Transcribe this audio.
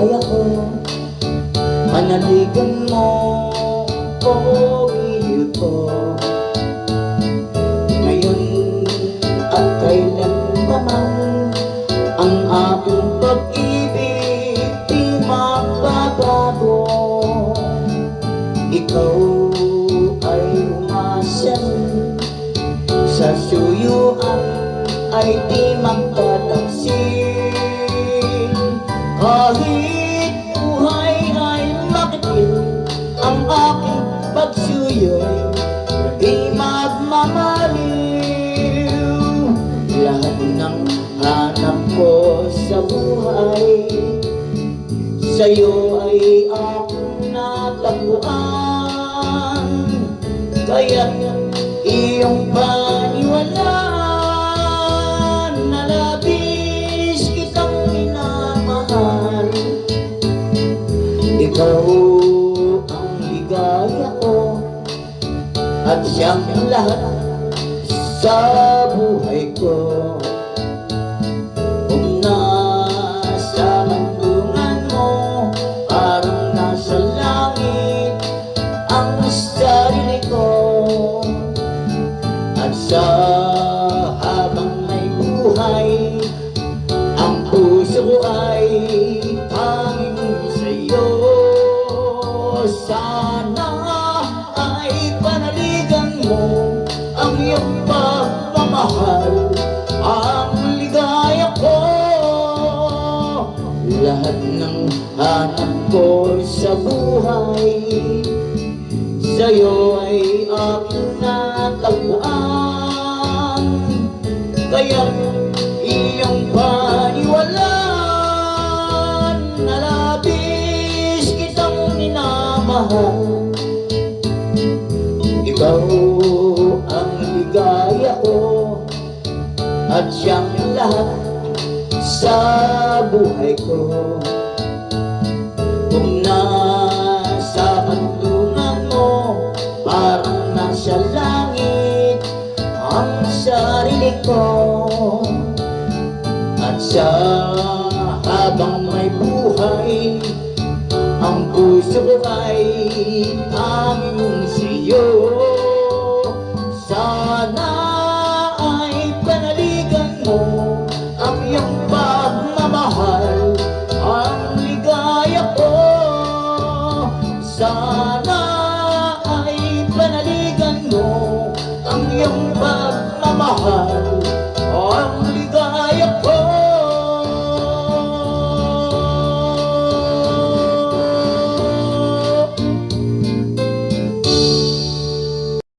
ligaya ko. Panaligan mo, pogi ko. Ngayon at kailan pa man, ang aking pag-ibig di magbabago. Ikaw ay umasan, sa suyuan ay di magtataksin. Kahit buhay ay makitil, ang aking pagsuyo'y di magmamaliw. Lahat ng hanap ko sa buhay, sa'yo ay aking natagpuan. Kaya't iyong paniwalaan na labis kitang minamahal. Ikaw ang ligaya ko at siyang lahat sa buhay ko. Kung nasa landungan mo, parang nasa langit ang sarili ko. At sa habang may buhay, ang puso ko ay tanging sa'yo. Sana ay panaligan mo ang iyong pagmamahal, ang ligaya ko. Lahat ng hanap ko sa buhay, sa'yo ay aking natagpuan. Kaya't iyong paniwalaan na labis kitang minamahal. Ikaw ang ligaya ko at siyang lahat sa buhay ko. Kung nasa bandungan mo, parang nasa langit ang sarili ko. At sa habang may buhay, ang puso ko ay tanging sa'yo. Sana ay panaligan mo ang iyong pagmamahal, ang ligaya ko. Sana